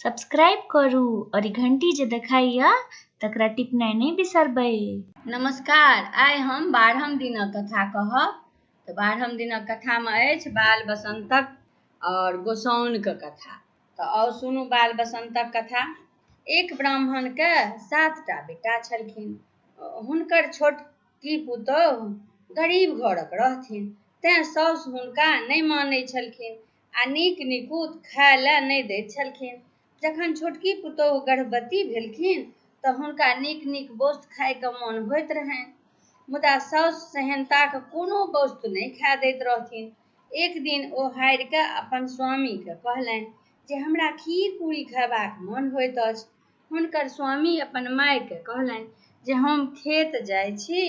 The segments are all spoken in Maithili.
सब्सक्राइब करू और ई घंटी जे देखाइया तकरा टिपनाइ नहि बिसरबै। नमस्कार, आइ हम 12हम दिनक कथा कहब। तऽ 12हम दिनक कथामे अछि बाल बसंतक और गोसाउनके कथा। तऽ आउ सुनू बाल बसंतक कथा। एक ब्राह्मणके 7टा बेटा छलखिन। हुनकर छोटकी पुतोहु गरीब घरक रहथिन, तेँ साउस हुनका नहि मानै छलखिन आ नीक निकुत खाय लेल नहि दैत छलखिन। जखन छोटकी पुतोहु गर्भवती भेलखिन तऽ हुनका नीक नीक वस्तु खायके मोन होइत रहनि, मुदा साउस सेहनताके कोनो वस्तु नहि खाय दैत रहथिन। एक दिन ओ हारि कऽ अपन स्वामीके कहलनि जे हमरा खीर पूरी खयबाक मोन होइत अछि। हुनकर स्वामी अपन मायके कहलनि जे हम खेत जाइ छी,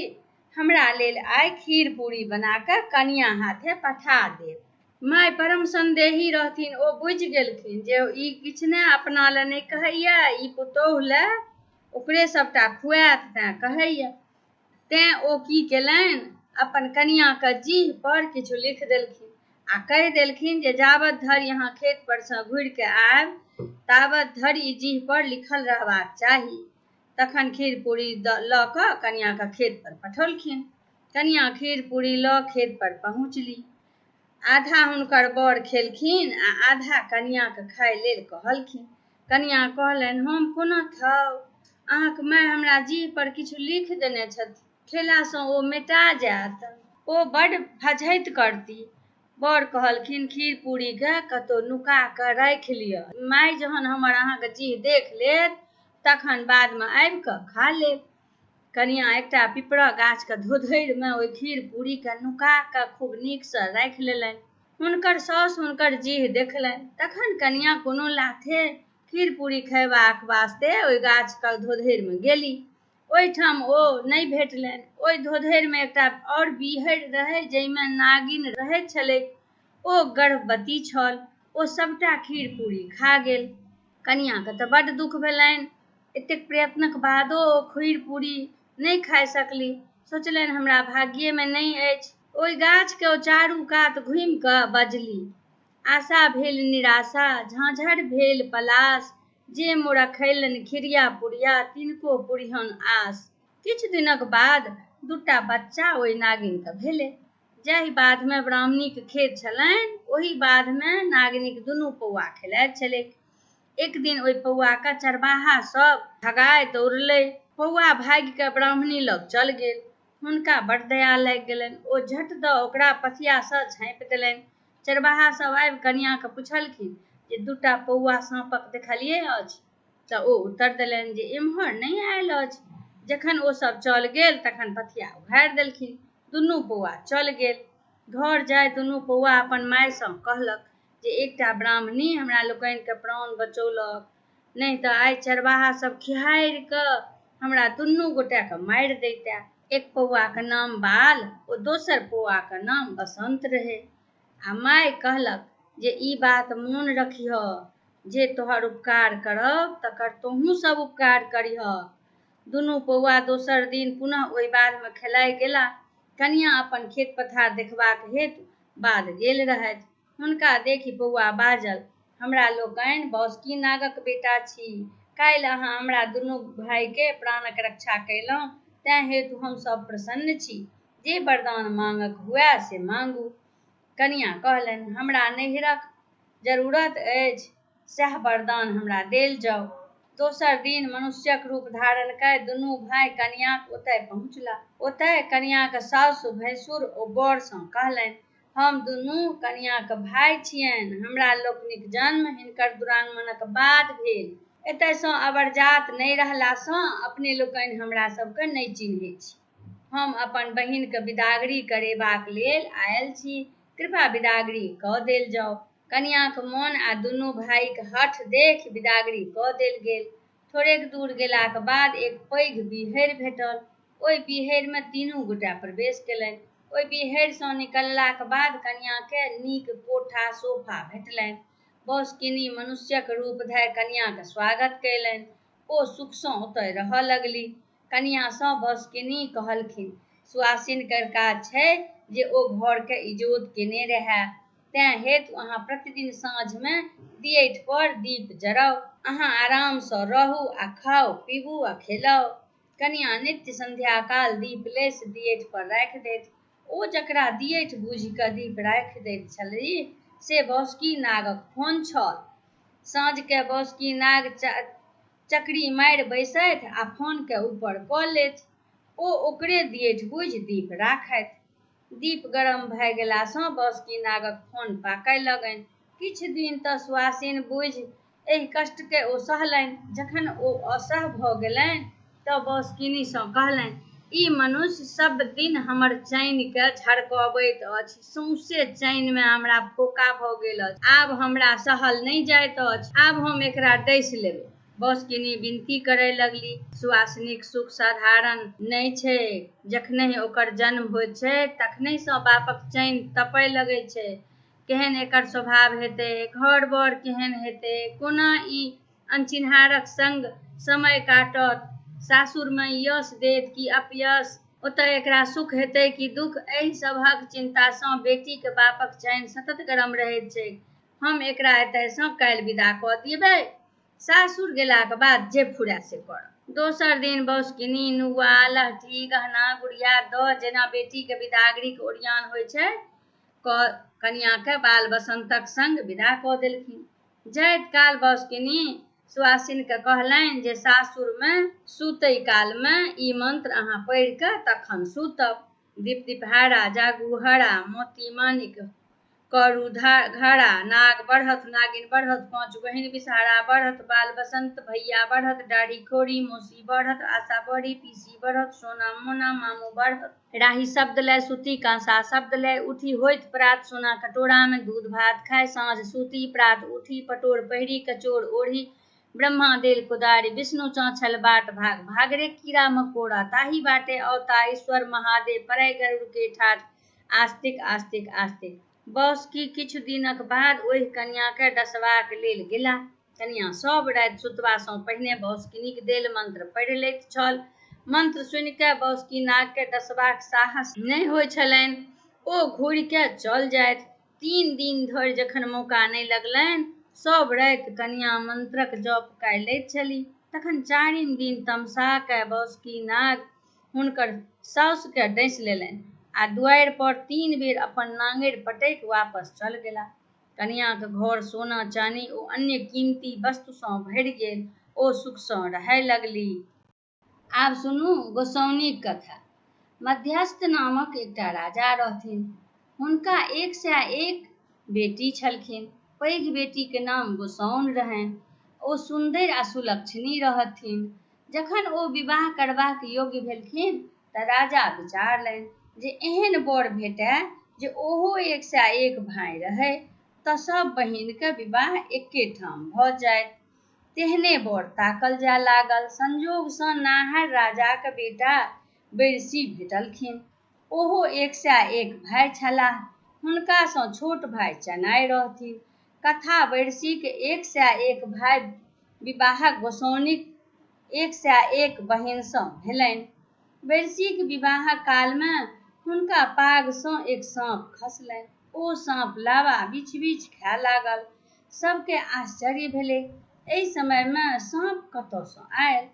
हमरा लेल आइ खीर पूरी बना कऽ कनियाँ हाथे पठा देब। माय परम संदेही रहथिन। ओ बुझि गेलखिन जे ई किछु नहि अपना लेल नहि कहैया, ई पुतोहु लेल ओकरे सभटा खुआएत तेँ कहैया। तेँ ओ की केलनि, अपन कनियाँके जीह पर किछु लिख देलखिन आ कहि देलखिन जे जाबत धरि अहाँ खेत परसँ घुरि कऽ आयब ताबत धरि ई जीह पर लिखल रहबाक चाही। तखन खीर पूरी लऽ कऽ कनियाँके खेत पर पठौलखिन। कनियाँ खीर पूरी लऽ खेत पर पहुँचली। आधा हुनकर बर खेलखिन आ आधा कनियाँके खाय लेल कहलखिन। कनियाँ कहलनि, हम कोना खाउ, अहाँके माय हमरा जीह पर किछु लिख देने छथि, खेलासँ ओ मेटा जायत, ओ बड्ड फजहति करती। बर कहलखिन, खीर पूरीके कतहु नुका कऽ राखि लिअ, माय जहन हमर अहाँके जीह देख लेत तखन बादमे आबि कऽ खा लेब। कनियाँ एकटा पिपरा गाछके धोधरिमे ओहि खीर पूरीके नुका कऽ खूब नीकसँ राखि लेलनि। हुनकर साउस हुनकर जीह देखलनि, तखन कनियाँ कोनो लाथे खीर पूरी खयबाक वास्ते ओहि गाछके धोधरिमे गेली। ओहिठाम ओ नहि भेटलनि। ओहि धोधरिमे एकटा आओर बीहरि रहै जाहिमे नागिन रहैत छलैक। ओ गर्भवती छल। ओ सभटा खीर पूरी खा गेल। कनियाँके तऽ बड्ड दुःख भेलनि। एतेक प्रयत्नक बादो ओ खीर पूरी नहि खाय सकली। सोचलनि हमरा भाग्येमे नहि अछि। ओहि गाछके ओ चारू कात घुमि कऽ बजली, आशा भेल निराशा, झाँझर भेल पलाश, जे मोरा खैलनि खिरिया पुरिया तिनको पुरिहन आस। किछु दिनक बाद 2टा बच्चा ओहि नागिनके भेलै। जाहि बाधमे ब्राह्मणीके खेत छलनि ओहि बाधमे नागिनीक 2 पौआ खेलाइत छलैक। एक दिन ओहि पौआके चरवाहा सब भगाए दौड़लै। पौआ भागि कऽ ब्राह्मणी लग चल गेल। हुनका बड़ दया लागि गेलनि। ओ झट दऽ ओकरा पथियासँ झाँपि देलनि। चरवाहा सब आबि कनियाँके पुछलखिन जे 2टा पौआ साँपक देखलियै अछि? तऽ ओ उत्तर देलनि जे एम्हर नहि आयल अछि। जखन ओ सब चल गेल तखन पथिया उघारि देलखिन। 2 पौआ चल गेल। घर जाय 2 पौआ अपन मायसँ कहलक जे एकटा ब्राह्मणी हमरा लोकनिके प्राण बचौलक, नहि तऽ आइ चरवाहा सब खिहारि कऽ हमरा 2 गोटाके मारि दैते। एक पौआके नाम बाल, ओ दोसर पौआके नाम बसंत रहै। आ माय कहलक जे ई बात मोन रखिहऽ, जे तोहर उपकार करब तकर तोहूँ सब उपकार करिहऽ। 2 पौआ दोसर दिन पुनः ओहि बाधमे खेलाइ गेला। कनियाँ अपन खेत पथार देखबाक हेतु बाध गेल रहथि। हुनका देखि पौआ बाजल, हमरा लोकनि बासुकी नागक बेटा छी। काल्हि अहाँ हमरा 2 भाइके प्राणक रक्षा कयलहुँ, तेँ हेतु हमसभ प्रसन्न छी। जे वरदान माँगक हुए से माँगू। कनियाँ कहलनि, हमरा नैहरक जरूरत अछि, सएह वरदान हमरा देल जाउ। दोसर दिन मनुष्यक रूप धारण कऽ 2 भाइ कनियाँक ओतय पहुँचला। ओतय कनियाँक साउस भैंसुर ओ बरसँ कहलनि, हम 2 कनियाँक भाइ छियनि। हमरा लोकनिक जन्म हिनकर दुरागमनक बाद भेल। एतयसँ अबरजात नहि रहलासँ अपने लोकनि हमरा सभके नहि चिन्हैत छी। हम अपन बहिनके विदागरी करेबाक लेल आयल छी, कृपा विदागरी कऽ देल जाउ। कनियाँक मोन आ 2 भाइक हठ देखि विदागरी कऽ देल गेल। थोड़ेक दूर गेलाक बाद एक पैघ बीहरि भेटल। ओहि बीहरिमे 3 गोटा प्रवेश केलनि। ओहि बीहरिसँ निकललाक बाद कनियाँके नीक कोठा सोफा भेटलनि। बासुकिनी मनुष्यक रूप धरि कनियाँके स्वागत कयलनि। ओ सुखसँ ओतय रहऽ लगली। कनियाँसँ बासुकिनी कहलखिन, सुआसिनके काज छै जे ओ घरके इजोत केने रहए, तेँ हेतु अहाँ प्रतिदिन साँझमे दियठि पर दीप जराउ। अहाँ आरामसँ रहू आ खाउ पीबू आ खेलाउ। कनिया नित्य संध्या काल दीप लेस दियठ पर राखि दैत। ओ जकरा दियठ बूझि कऽ दीप राखि दैत छलीह से बासुकी नागक फोन छल। साँझके बासुकी नाग चकरी मारि बैसैत आ फोनके ऊपर कऽ लेत। ओ ओकरे दियठ बूझि दीप राखैत। दीप गरम भए गेलासँ बासुकी नागक फोन पाकय लगनि। किछु दिन तऽ सुआसिन बूझि एहि कष्टके ओ सहलनि। जखन ओ असह भऽ गेलनि तऽ बासुकिनीसँ कहलनि, ई मनुष्य सब दिन हमर चैनके झड़कबैत अछि। सौंसे चैनमे हमरा फोका भऽ गेल अछि। आब हमरा सहल नहि जाइत अछि। आब हम एकरा डसि लेबै। बासुकिनी विनती करय लगली, सुआसिनीक सुख साधारण नहि छै। जखनहि ओकर जन्म होइत छै तखनहिसँ बापक चैन तपय लगैत छै। केहन एकर स्वभाव हेतै, घर बर केहन हेतै, कोना ई अनचिन्हारक संग समय काटत, सासुरमे यश देत कि अपयश, ओतय एकरा सुख हेतै कि दुख, एहि सभक चिन्तासँ बेटीक बापक चैन सतत गरम रहैत छै। हम एकरा एतयसँ काल्हि विदा कऽ देबै। सासुर गेलाक बाद जे फुराय से करब। दोसर दिन बासुकिनी नुआ, लहठी, गहना गुड़िया दऽ जेना बेटीके विदागरीक ओरियान होइ छै, कनियाँके बाल बसंतक संग विदा कऽ देलखिन। जाइत काल बासुकिनी सुआसिनके कहलनि जे सासुरमे सुतै कालमे ई मंत्र अहाँ पढ़ि कऽ तखन सुतब। दीप दीपहारा, जागू हरा, मोती माणिक करू घड़ा, नाग बढ़त नागिन बढ़त, पाँच बहिन बिषहारा बढ़त, बाल बसंत भैया बढ़त, दाढ़ी खोरी मौसी बढ़त, आशा बढ़ी पीसी बढ़त, सोना मोना मामू बढ़त। राही शब्द लय सूती, कांसा शब्द लय उठी, होइत प्रात सोना कटोरामे दूध भात खाय, साँझ सूती प्रात उठी, पटोर पहिरी कचोर ओढ़ी, ब्रह्मा देल कुदारी, विष्णु चाँछल बाट भाग, भागरे कीड़ा मकोड़ा, ताही बाटे अवता ईश्वर महादेव, परै गरुड़ के ठाठ, आस्तिक आस्तिक आस्तिक। बासुकी किछु दिनक बाद ओहि कनियाँके डसबाक लेल गेला। कनियाँ सब राति सुतबासँ पहिने बासुकिनीक देल मंत्र पढ़ि लैत छल। मंत्र सुनि कऽ बासुकी नागके डसबाक साहस नहि होइ छलनि। ओ घुरिके चल जाइत। 3 दिन धरि जखन मौका नहि लगलनि, सब राति कनियाँ मंत्रक जप कय लैत छलीह। तखन 4म दिन तमसा कऽ बासुकी नाग हुनकर साउसके डसि लेलनि आ दुआरि पर 3 बेर अपन नांगरि पटकि वापस चल गेला। कनियाँक घर सोना चानी ओ अन्य कीमती वस्तुसँ भरि गेल। ओ सुखसँ रहय लगली। आब सुनू गोसाउनीक कथा। मध्यस्थ नामक एकटा राजा रहथिन। हुनका 101 बेटी छलखिन। पैघ बेटीके नाम गोसाउन रहनि। ओ सुन्दर आ सुलक्षणी रहथिन। जखन ओ विवाह करबाक योग्य भेलखिन तऽ राजा विचारलनि जे एहन बर भेटय जे ओहो 101 भाइ रहै तऽ सब बहिनके विवाह एके ठाम भऽ जायत। तेहने बर ताकल जाय लागल। संजोगसँ नाहर राजाक बेटा बैरसी भेटलखिन। ओहो 101 भाइ छलाह। हुनकासँ छोट भाइ चेनाइ रहथिन। कथा बैरसीक 101 भाइ विवाहक गोसाउनीक 101 बहिनसँ भेलनि। बैरसीक विवाहक कालमे हुनका पागसँ एक साँप खसलनि। ओ साँप लावा बिछ बिछ खाय लागल। सबके आश्चर्य भेलै, एहि समयमे साँप कतयसँ आयल।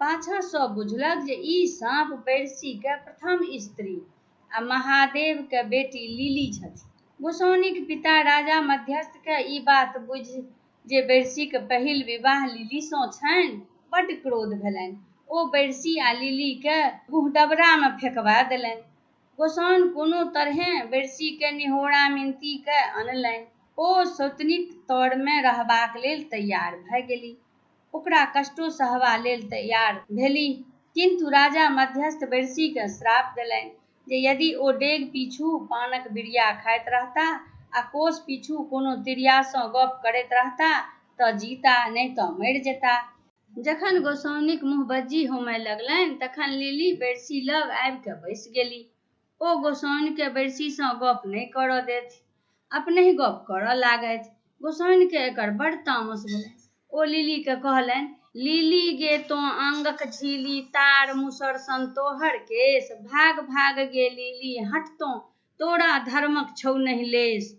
पाछाँ सब बुझलक जे ई साँप बैरसीके प्रथम स्त्री आ महादेवके बेटी लिली छथिन। गोसाउनीक पिता राजा मध्यस्थके ई बात बुझि जे बैरसीके पहिल विवाह लिलीसँ छनि, बड्ड क्रोध भेलनि। ओ बैरसी आ लिलीके गुहडबरामे फेकबा देलनि। गोसाउन कोनो तरहेँ बैरसीके निहोरा मिनती कऽ अनलनि। ओ सौतनीक तरमे रहबाक लेल तैयार भऽ गेली। ओकरा कष्टो सहबा लेल तैयार भेलीह। किन्तु राजा मध्यस्थ बैरसीके श्राप देलनि जे यदि ओ डेग पीछू पानक बिरिया खाइत रहता आ कोस पीछू कोनो तिरियासँ गप करैत रहता तऽ जीता नहि तऽ मरि जेता। जखन गोसाउनीक मुँह बज्जी होमय लगलनि तखन लिली बैरसी लग आबि कऽ बैसि गेली। ओ गोसाउनके बैरसीसँ गप नहि करऽ देथि, अपनहि गप करऽ लागथि। गोसाउनके एकर बड़ तामस भेलनि। ओ लिलीके कहलनि, लिली गे तोँ आंगक झिली, तार मुसर सन तोहर केश, भाग भाग गे लिली हटतों, तोरा धर्मक छौ नहि लेस।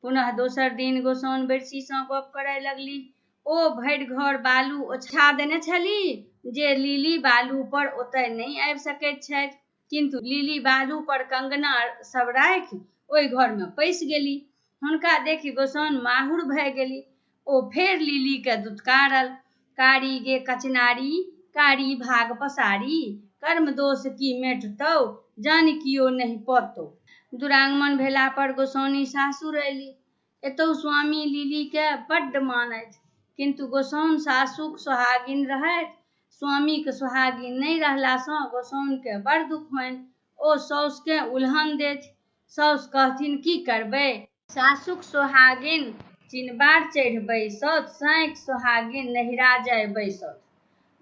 पुनः दोसर दिन गोसाउन बैरसीसँ गप करय लगली। ओ भरि घर बालू ओछा देने छली जे लिली बालू पर ओतय नहि आबि सकैत छथि, किन्तु लिली बालू पर कंगना सब राखि ओहि घर में पैसि गेली। हुनका देखि गोसाउन माहुर भए गेली। ओ फेर लिली के दुत्कारल, कारी गे कचनारी, कारी भाग पसारी, कर्म दोष की मेटतौ, जानकियो नहि पतौ। दुरागमन भेला पर गोसाउनी सासुर अयली। एतौ स्वामी लिली के बड्ड मानैत, किन्तु गोसाउन सासुक सोहागिन रहैत। स्वामीक सोहागिन नहि रहलासँ गोसाउनके बड़ दुख होनि। ओ साउसके उल्हन देथि। साउस कहथिन की करबै, सासुक सोहागिन चिनबार चढ़ि बैसत, साँइक सोहागिन नहिरा जाय बैसत।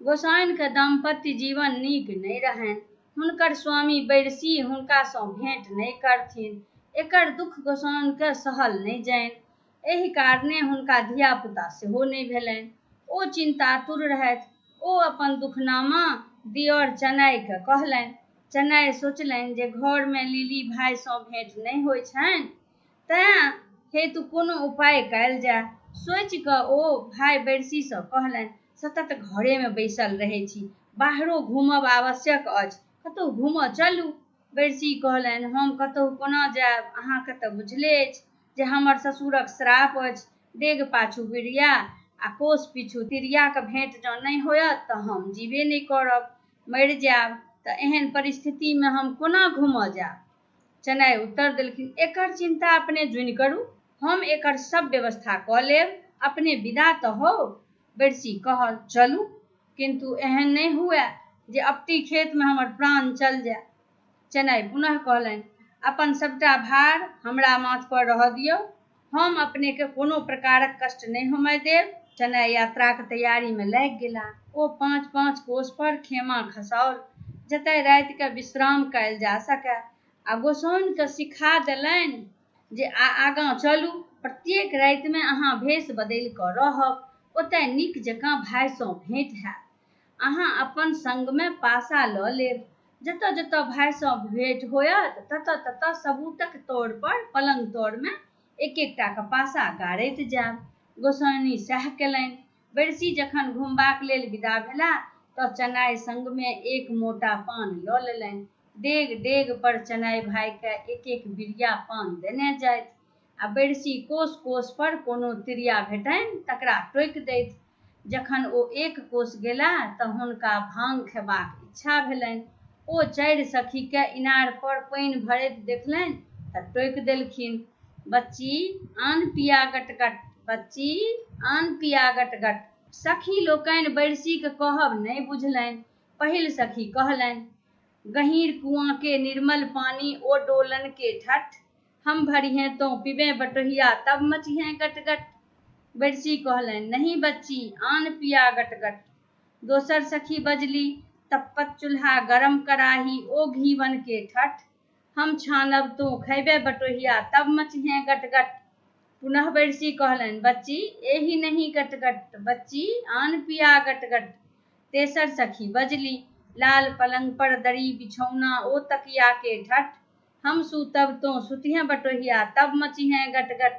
गोसाउनिके दाम्पत्य जीवन नीक नहि रहनि। हुनकर स्वामी बैरसी हुनकासँ भेंट नहि करथिन। एकर दुख गोसाउनिके सहल नहि जानि। एहि कारणे हुनका धियापुता सेहो नहि भेलनि। ओ चिंतातुर रहथि। ओ अपन दुखनामा दिअर चेनाइके कहलनि। चेनाइ सोचलनि जे घरमे लिली भाइसँ भेंट नहि होइ छनि, तेँ हेतु कोनो उपाय कयल जाय। सोचि कऽ ओ भाय बैरसीसँ कहलनि, सतत घरेमे बैसल रहै छी, बाहरो घूमब आवश्यक अछि, कतहु घूमऽ चलू। बैरसी कहलनि, हम कतहु कोना जायब, अहाँके तऽ बुझले अछि जे हमर ससुरक श्राप अछि। डेग पाछू बिरिया आ कोस पीछू तिरियाके भेंट जँ नहि होयत तऽ हम जीबे नहि करब, मरि जायब, तऽ एहन परिस्थितिमे हम कोना घूमऽ जायब। चेनाइ उत्तर देलखिन, एकर चिंता अपने जुनि करू, हम एकर सब व्यवस्था कऽ लेब, अपने विदा तऽ हो। बैरसी कहल, चलू, किन्तु एहन नहि हुए जे अपटी खेतमे हमर प्राण चल जाय। चेनाइ पुनः कहलनि, अपन सबटा भार हमरा माथ पर रहऽ दियौ, हम अपनेके कोनो प्रकारक कष्ट नहि होमय देब। चेनाइ यात्राक तैयारीमे लागि गेला। ओ 5-5 कोस पर खेमा खसाओल, जतय रातिके विश्राम कयल जा सकय, आ गोसाउनिके सिखा देलनि जे आगाँ चलू, प्रत्येक रातिमे अहाँ भेष बदलि कऽ रहब, ओतय नीक जकाँ भाइसँ भेंट हैत। अहाँ अपन संगमे पासा लऽ लेब, जतऽ जतऽ भाइसँ भेंट होयत ततऽ ततऽ सबूतक तौर पर पलंग तरमे एक एकटा के पासा गाड़ैत जायब। गोसाउनी सएह केलनि। बैरसी जखन घुमबाक लेल विदा भेला तऽ चेनाइ संगमे एक मोटा पान लऽ लेलनि। डेग डेग पर चेनाइ भाइके एक एक बिरिया पान देने जाथि, आ बैरसी कोस कोस पर कोनो तिरिया भेटनि तकरा टोकि दैथि। जखन ओ 1 कोस गेला तऽ हुनका भांग खेबाक इच्छा भेलनि। ओ 4 सखीके इनार पर पानि भरैत देखलनि तऽ टोकि देलखिन, बच्ची आन पिया गटगट, बच्ची आन पिया गटगट। सखी लोकनि बैरसीके कहब नहि बुझलनि। पहिल सखी कहलनि, गहींर कुआँ के निर्मल पानी ओ डोलन के ठठ, हम भरिहें तो पीबे बटोहिया तब मचिहें गटगट। बैरसी कहलनि, नहीं बच्ची आन पिया गटगट। दोसर सखी बजली, तप्पत चूल्हा गरम कराही ओ घीवन के ठठ, हम छानब तो खैबे बटोहिया तब मचिहें गटगट। पुनः बैरसी कहलनि, बच्ची एही नहीं गटगट, बच्ची आन पिया गटगट। तेसर सखी बजली, लाल पलंग पर दरी बिछौना ओ तकिया के ठठ, हम सूतब तो सुतिहें बटोहिया तब मचिहें गटगट।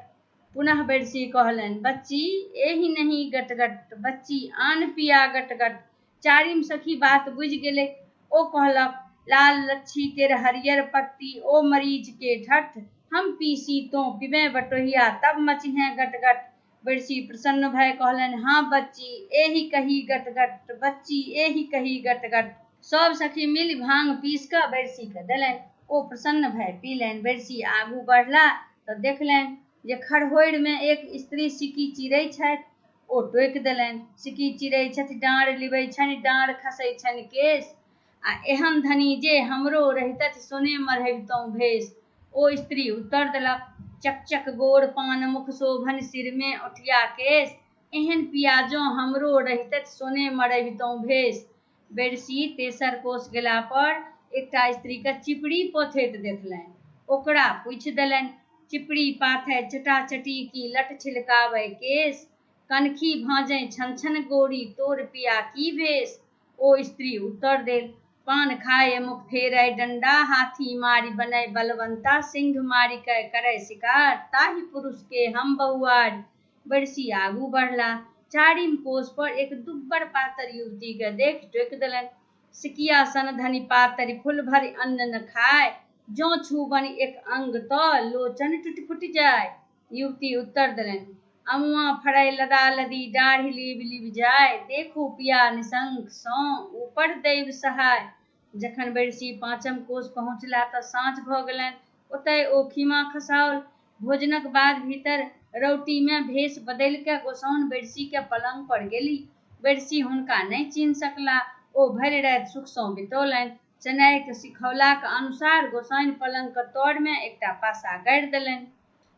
पुनः बैरसी कहलनि, बच्ची एही नहीं गटगट, बच्ची आन पिया गटगट। चारिम सखी बात बुझि गेलै। ओ कहलक, लाल लच्छी केर हरियर पत्ती ओ मरीच के ठठ, हम पीसी तो पीबे बटोहिया तब मचिहें गटगट। बैरसी प्रसन्न भय कहलनि, हाँ बच्ची एही कही गटगट, बच्ची एही कही गटगट। सब सखी मिल भांग पीस कऽ बैरसीके देलनि। ओ प्रसन्न भय पीलनि। बैरसी आगू बढ़ला तऽ देखलनि जे खरहोरिमे एक स्त्री सिक्की चिरै छथि। ओ टोकि देलनि, सिक्की चिरै छथि डाँड़ लिबै छनि, डाँड़ खसै छनि केश, आ एहन धनी जे हमरो रहितथि सोने मढ़बितहुँ भेष। ओ स्त्री उत्तर देलक, चकचक गोर पान मुख शोभन सिरमे ओठिया केश, एहन पिया जँ हमरो रहितथि सोने मढ़बितहुँ भेष। बैरसी तेसर कोस गेला पर एकटा स्त्रीके चिपड़ी पोथैत देखलनि। ओकरा पूछि देलनि, चिपड़ी पाथै चटाचटी की लट छिलकाबै केश, कनखी भाँजै छन छन गोरी तोर पिया की भेष। ओ स्त्री उत्तर देल, पान खाए मुख फेरै डंडा, हाथी मारी बनै बलवंता, सिंह मारी करै शिकार, ताहि पुरुष के हम बहुआरी। बैरसी आगू बढ़ला। चारिम कोस पर एक दुब्बर पातर युवती के देख टोकि देलनि, सिकिया सन धनी पातरि फूल भरी अन्न न खाय, जो छूबन एक अंग तो लोचन टूटि फुटि जाय। युवती उत्तर देलनि, अमुआ फड़ै लदा लदी डाढ़ि लीब लीब जाय, देखू पिया निशंक सौ ऊपर दैव सहाय। जखन बेरसी पाँचम कोस पहुँचला तऽ साँझ भऽ गेलनि। ओतय ओ खीमा खसाओल भोजनक बाद भीतर रौटी में भेष बदलि के गोसाउन बेरसी के पलंग पर गेली। बेरसी हुनका नहि चिन्ह सकला। ओ भरि राति सुख सँ बितौलनि। चेनाइक सिखौलाक अनुसार गोसाउनि पलंग के तर में एकटा पासा गाड़ि देलनि।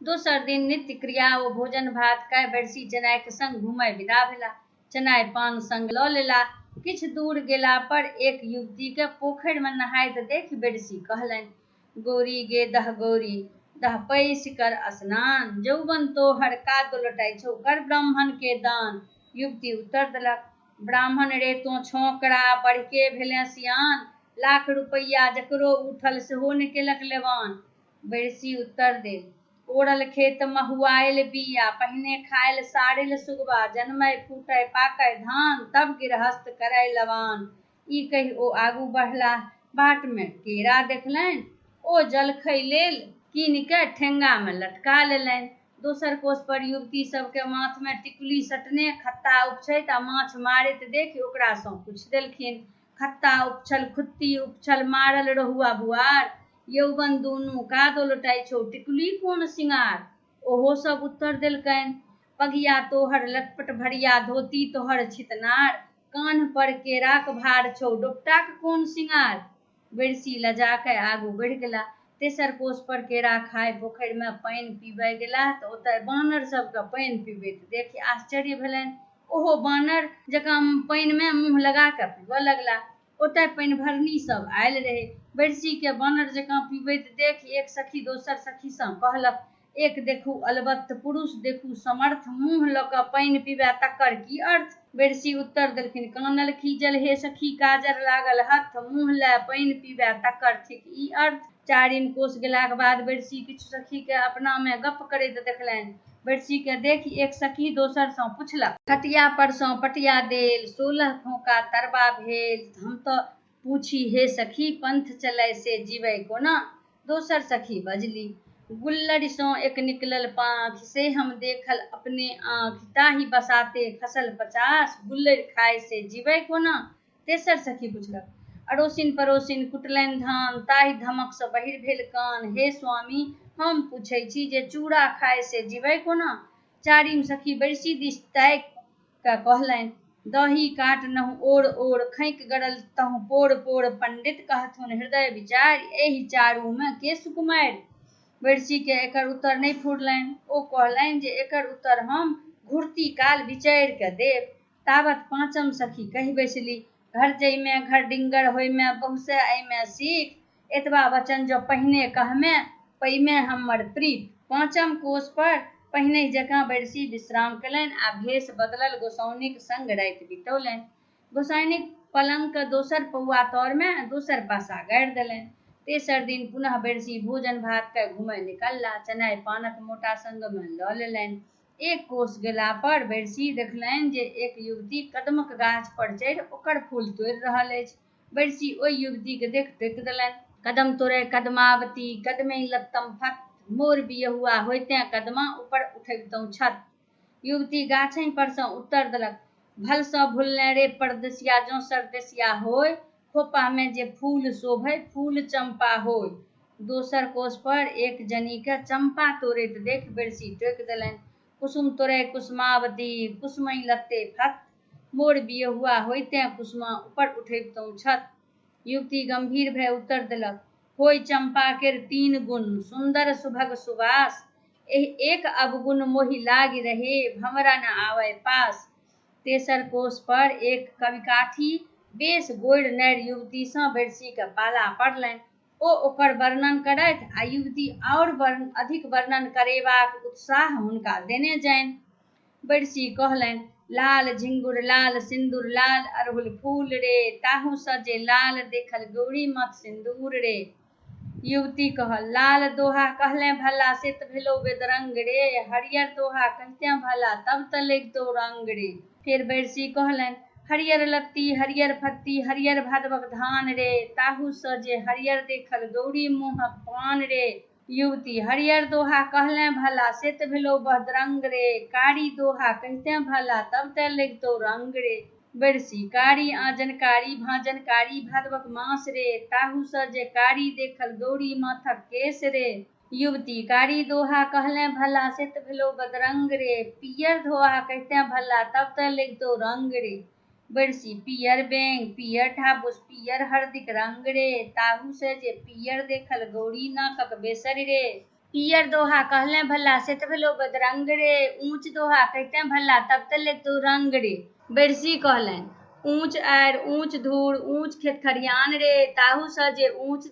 दोसर दिन नित्य क्रिया ओ भोजन भात खाय बेरसी चेनाइक संग घुमय विदा भेला। चेनाइ पान संग लऽ लेला। किछु दूर गेला पर एक युवती के पोखरि में नहाइत देखि बेरसी कहलनि, गौरी गे दह गौरी, दह पैसि कर स्नान, जौवन तोहर कादो लटाइ छौ, कर ब्राह्मण के दान। युवती उत्तर देलक, ब्राह्मण रे तो छोकरा बढ़के भेले सियान, लाख रुपैया जकरो उठल सेहो नहि केलक लेवान। बेरसी उत्तर देल, ओढ़ल खेत महुआयल बिया, पहिने खायल साड़िल सुगबा, जन्मय फूटय पाकय धान, तब गिरहस्थ करय लवान। ई कहि ओ आगू बढ़ला। बाट में केरा देखलनि। ओ जलखै लेल कीन के ठेंगा में लटका लेलनि। दोसर कोस पर युवती सबके माथ में टिकुली सटने खत्ता उपछैत आ माछ मारैत देखि ओकरा सँ पूछि देलखिन, खत्ता उपछल खुत्ती उपछल मारल रहुआ बुआर, यौवन दुनू कादो लटाइ छौ, टिकुली कोन सिंगार। ओहो सब उत्तर देलकनि, पगिया तोहर लटपट भरिया, धोती तोहर छितनार, कान्ह पर केराक भार छौ, डोपटाक कोन सिंगार। बेरसी लजा के आगू बढ़ि गेला। तेसर कोस पर केरा खाय पोखरि में पानि पीबय गेलाह तऽ ओतय बानर सबके पानि पीबैत देखि आश्चर्य भेलनि। ओहो बानर जकाँ पानि में मुँह लगा के पीबय लगला। ओतय पानि भरनी सब आयल रहे। बेरसी के बानर जकाँ पीबैत देखि एक सखी दोसर सखी सँ कहलक, एक देखू अलबत्त पुरुष, देखू समर्थ, मुँह लऽ कऽ पानि पीबय तकर की अर्थ। बेरसी उत्तर देलखिन, कानल खीजल हे सखी, काजर लागल हथ, मुँह लए पानि पीबय तकर थिक ई अर्थ। चारिम कोस गेलाक बाद बेरसी किछु सखी के अपना में गप्प करैत देखलनि। बेरसी के देखि एक सखी दोसर सँ पुछलक, खटिया पर सँ पटिया देल, 16 फोका तरबा भेल, हम तऽ पूछी हे सखी, पंथ चलै से जीवै कोना। दोसर सखी बजली, गुल्लड़ि सँ एक निकलल पाँख, से हम देखल अपने आँख, ताहि बसाते खसल 50, गुल्लड़ि खाय से जीवै कोना। तेसर सखी पुछलक, अड़ोसिन पड़ोसिन कुटलनि धान, ताहि धमक सँ बहिर भेल कान, हे स्वामी, हम पूछै छी जे चूड़ा खाय से जीवै कोना। चारिम सखी बेरसी दिस ताकि के कहलनि, दही काटनहु ओर ओर, खैक गड़ल तहु पोर पोर, पंडित कहथुन हृदय विचार, एहि चारू में के सुकुमारि। बेरसी के एकर उत्तर नहि फुरलनि। ओ कहलनि जे एकर उत्तर हम घुरती काल विचारि के देब। ताबत पाँचम सखी कहि बैसली, घर जइमे घर डिंगर होइमे, बहुसे अइमे सीख, एतबा वचन जो पहिने कहमे, पइमे हमर प्रीत। पाँचम कोस पर पहिने जकाँ बेरसी विश्राम केलनि आ भेष बदलल गोसाउनिक संग राति बितौलनि। गोसाउनिक पलंग के दोसर पौआ तर में दोसर पासा गाड़ि देलनि। तेसर दिन पुनः बेरसी भोजन भात के घुमय निकलला। चेनाइ पानक मोटा संग में लऽ लेलनि। एक कोस गेला पर बेरसी देखलनि जे एक युवती कदमक गाछ पर चढ़ि ओकर फूल तोड़ि रहल अछि। बेरसी ओहि युवती के देख टोकि देलनि, कदम तोड़ै कदमावती, कदमे लत्तम फत, मोर बियहुआ होइते कदमा ऊपर उठबितौं छत। युवती गाछै पर सँ उत्तर देलक, भल सँ भुलने रे परदेसिया, जँ सरदेसिया होय, खोपा में जे फूल शोभै, फूल चंपा होय। दोसर कोस पर एक जनी के चंपा तोड़ैत देख बेरसी टोकि देलनि, कुसुम तोड़ै कुसुमावती, कुसुमई लत्ते फत, मोर बियहुआ होइते कुसुमा ऊपर उठबितौं छत। युवती गंभीर भय उत्तर देलक, होय चंपा केर 3 गुण, सुंदर सुभग सुवास, एहि एक अवगुण मोहि लागी रहे, भंवरा न आवे पास। तेसर कोस पर एक कविकाठी बेस गोरि नारि युवती सँ बेरसी के पाला पड़लनि। ओ ओकर वर्णन करथि आ युवती और अधिक वर्णन करेबाक उत्साह हुनका देने जानि। बेरसी कहलनि, लाल झिंगुर लाल सिंदूर लाल अड़हुल फूल रे, ताहू सँ जे लाल देखल गौरी मथ सिंदूर रे। युवती कहल लाल दोहा कहले भला से त भेलो बेदरंग रे, हरियर दोहा कहते भला तब त लगितो रंग रे। फिर बैरसी कहलन हरियर लत्ती हरियर फत्ती हरियर भादवक धान रे, ताहू स जे हरियर देखल गौरी मुँहक पान रे। युवती हरियर दोहा कहले भला से त भेलो बदरंग रे, कारी दोहा कहते भला तब त लगितो रंग रे। बैरसी कारी आंजनकारी भांजनकारी भादवक मास रे, ताहू स जे कारी देखल गौरी माथक केस रे। युवती कारी दोहा कहले भला से त भेलो बदरंग रे, पियर दोहा कहते भला तब त लगितो रंग रे। बैरसी पियर बेंग पियर ढाबुस पियर हरदिक रंग रे, ताहू से जे पियर देखल गौरी नाकक बेसर रे। पियर दोहा कहले भला से त भेलो बदरंग रे, ऊंच दोहा कहते भला तब त लगितो रंग रे। बैरसी कहलन ऊंच आर ऊंच धूर ऊंच खेत खरियान रे, ताहू स जे ऊंच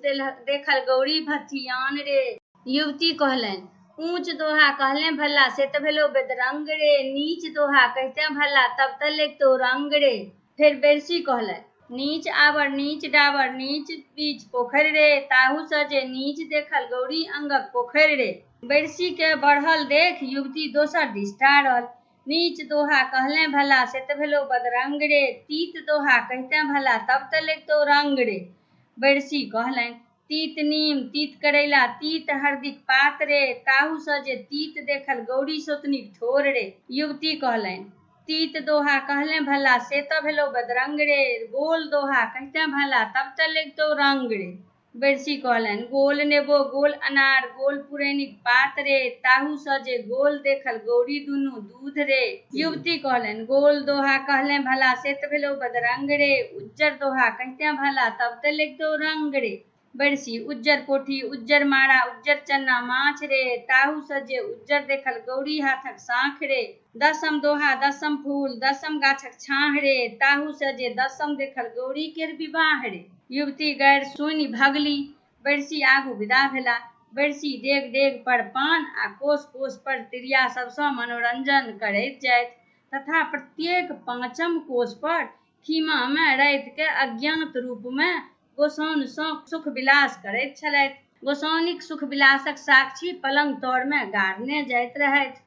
देखल गौरी भथियान रे। युवती कहलन ऊंच दोहा कहले भला से त भेलो बेदरंग रे, नीच दोहा कहते भला तब त लगितो रंग रे। फिर बैरसी कहलन नीच आवर नीच डाबर नीच बीच पोखर रे, ताहू स जे नीच देखल गौरी अंगक पोखर रे। बैरसी के बढ़ल देख युवती दोसर दिस टारल। नीच दोहा कहले भला से त भेलो बदरंग रे, तीत दोहा कहते भला तब त लगितो रंग रे। बैरसी कहलन तीत नीम तीत करैला तीत हरदिक पात रे, ताहू स जे तीत देखल गौरी सोतनीक ठोर रे। युवती कहलन तीत दोहा कहले भला से त भेलो बदरंग रे, गोल दोहा कहते भला तब त लगितो रंग रे। बैरसी कहलन गोल नेबो गोल अनार गोल पुरैनिक पात रे, ताहू स जे गोल देखल गौरी दुनू दूध रे। युवती कहलन गोल दोहा कहले भला से त भेलो बदरंग रे, उज्जर दोहा कहते भला तब त लगितो रंग रे। बैरसी उज्जर पोठी उज्जर मारा उज्जर चन्ना माछ रे, ताहू स जे उज्जर देखल गौरी हाथक साँख रे। दसम दोहा दसम फूल दसम गाछक छाह रे, ताहू स जे दसम देखल गौरी केर विवाह रे। युवती गैर सुनि भगली। बैरसी आगू विदा भेला। बैरसी डेग डेग पर पान आ कोस कोस पर तिरिया सबसँ मनोरंजन करैत जाइत, तथा प्रत्येक पाँचम कोस पर खीमा में राति के अज्ञात रूप में गोसाउन सँ सुख विलास करैत छलथि। गोसाउनिक सुख विलासक साक्षी पलंग तर में गाड़ने जाइत रहथि।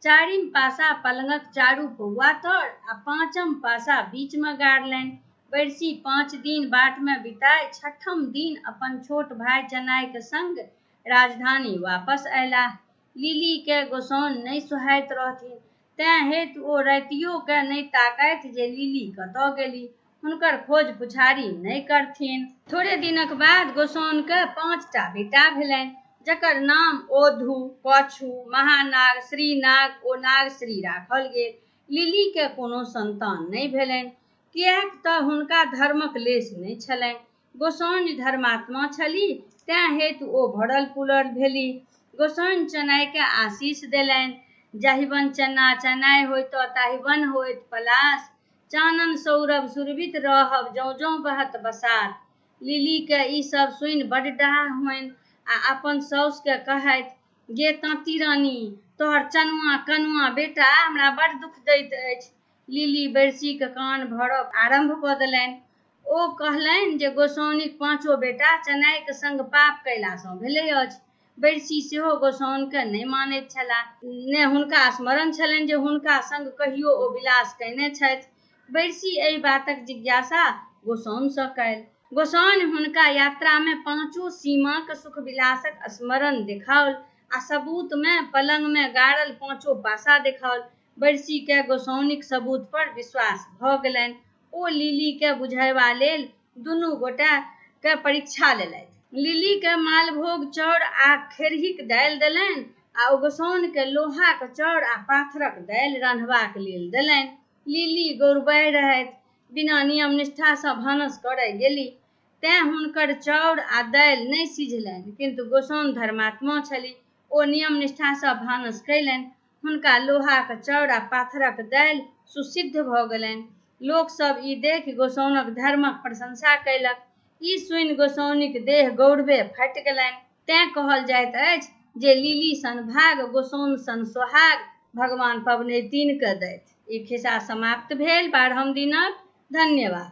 चारिम पासा पलंगक चारू पौआ तर आ पाँचम पासा बीच में गाड़लनि। बैरसी 5 दिन बाट में बिताय छठम दिन अपन छोट भाई चनाई के संग राजधानी वापस अयलाह। लिली के गोसाउन नहीं सुहाइत रहथिन, तें हेतु ओ रातियो के नहीं ताकैत जे लिली कतऽ गेली, हुनकर खोज पुछारी नहीं करथिन। थोड़े दिनक बाद गोसाउन के 5टा बेटा भेलनि, जकर नाम ओधु कछु महानाग श्रीनाग ओ नागश्री राखल गेल। लिली के कोनो संतान नहीं भेलनि, किएक तऽ हुनका धर्मक लेश नहीं छलनि। गोसाउन धर्मात्मा छली, तें हेतु ओ भरल पुरल भेली। गोसाउन चनाई के आशीष देलनि, जाहिबन चना चनाई होइत ताहिबन होइत पलास, चानन सौरभ सुरभित रहब जौं जौं बहत बसात। लिली के ई सब सुनि बड़ डाह होनि आ अपन साउस के कहैत गे ताँती रानी, तोहर चनुआ कनुआ बेटा हमरा बड़ दुख दैत अछि। लिली बैरसी के कान भरब आरंभ कऽ देलनि। ओ कहलनि जे गोसाउनिक 5 बेटा चनाई के संग पाप कयलासँ भेलै अछि। बैरसी सेहो गोसाउन के नहीं मानैत छलाह, ने हुनका स्मरण छलनि जे हुनका संग कहियो ओ विलास कयने छथि। बैरसी एहि बातक जिज्ञासा गोसाउन सँ कयल। गोसाउन हुनका यात्रा में 5 सीमाक सुख विलासक स्मरण देखाओल आ सबूत में पलंग में गाड़ल 5 पासा देखाओल। बैरसी के गोसाउनिक सबूत पर विश्वास भऽ गेलनि। ओ लिली के बुझयबा लेल दुनू गोटा के परीक्षा लेलथि। लिली के मालभोग चाउर आ खेरहीक दालि देलनि आ ओ गोसाउन के लोहाक चाउर आ पाथरक दालि रान्हबाक लेल देलनि। लिली गौरबै रहथि, बिना नियम निष्ठा सँ भानस करय गेली, तें हुनकर चाउर आ दालि नहीं सिझलनि, किंतु गोसाउन धर्मात्मा छली, ओ नियम निष्ठा सँ भानस कयलनि। हुनका लोहाक चाउर आ पाथरक दालि सुसिद्ध भऽ गेलनि। लोक सब ई देखि गोसाउनक धर्मक प्रशंसा कयलक। ई सुनि गोसाउनिक देह गौरवे फाटि गेलनि। तें कहल जाइत अछि जे लिली सन भाग गोसाउन सन सोहाग भगवान पबनैतिन के दैथ। ई खिस्सा समाप्त भेल 12हम दिनक। धन्यवाद।